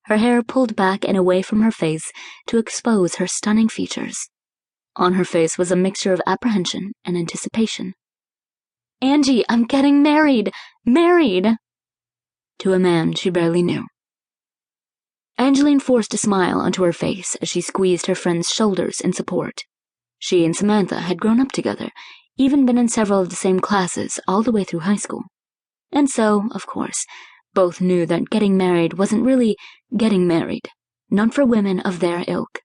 her hair pulled back and away from her face to expose her stunning features. On her face was a mixture of apprehension and anticipation. "Angie, I'm getting married! Married!" To a man she barely knew. Angeline forced a smile onto her face as she squeezed her friend's shoulders in support. She and Samantha had grown up together, even been in several of the same classes all the way through high school. And so, of course, both knew that getting married wasn't really getting married, not for women of their ilk.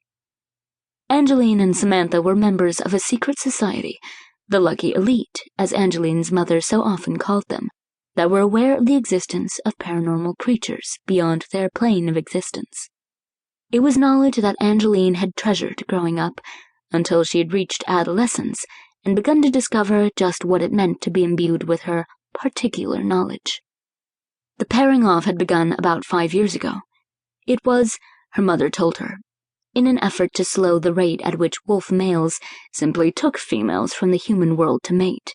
Angeline and Samantha were members of a secret society, the Lucky Elite, as Angeline's mother so often called them, that were aware of the existence of paranormal creatures beyond their plane of existence. It was knowledge that Angeline had treasured growing up, until she had reached adolescence and begun to discover just what it meant to be imbued with her particular knowledge. The pairing off had begun about 5 years ago. It was, her mother told her, in an effort to slow the rate at which wolf males simply took females from the human world to mate.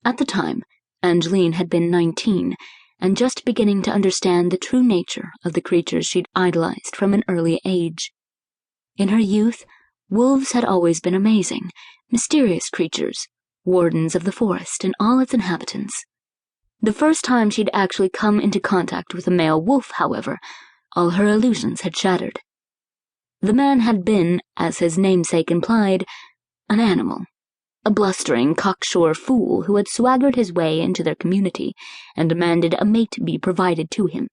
At the time, Angeline had been 19 and just beginning to understand the true nature of the creatures she'd idolized from an early age. In her youth, wolves had always been amazing, mysterious creatures, wardens of the forest and all its inhabitants. The first time she'd actually come into contact with a male wolf, however, all her illusions had shattered. The man had been, as his namesake implied, an animal, a blustering, cocksure fool who had swaggered his way into their community and demanded a mate be provided to him.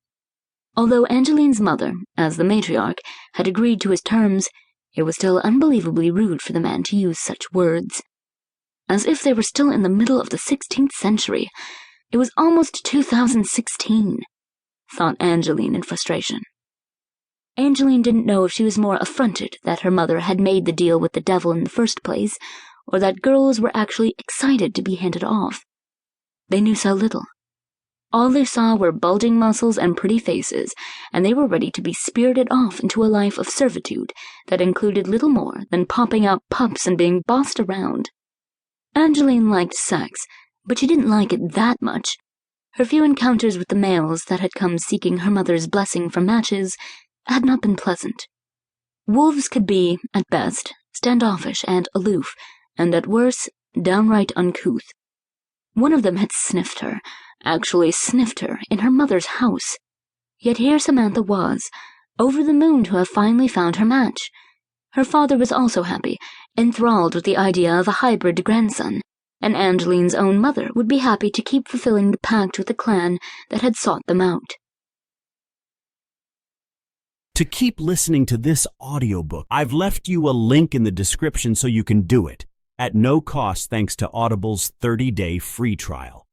Although Angeline's mother, as the matriarch, had agreed to his terms, it was still unbelievably rude for the man to use such words. As if they were still in the middle of the 16th century. It was almost 2016, thought Angeline in frustration. Angeline didn't know if she was more affronted that her mother had made the deal with the devil in the first place, or that girls were actually excited to be handed off. They knew so little. All they saw were bulging muscles and pretty faces, and they were ready to be spirited off into a life of servitude that included little more than popping out pups and being bossed around. Angeline liked sex, but she didn't like it that much. Her few encounters with the males that had come seeking her mother's blessing for matches had not been pleasant. Wolves could be, at best, standoffish and aloof, and at worst, downright uncouth. One of them had sniffed her, actually sniffed her, in her mother's house. Yet here Samantha was, over the moon to have finally found her match. Her father was also happy, enthralled with the idea of a hybrid grandson, and Angeline's own mother would be happy to keep fulfilling the pact with the clan that had sought them out. To keep listening to this audiobook, I've left you a link in the description so you can do it, at no cost thanks to Audible's 30-day free trial.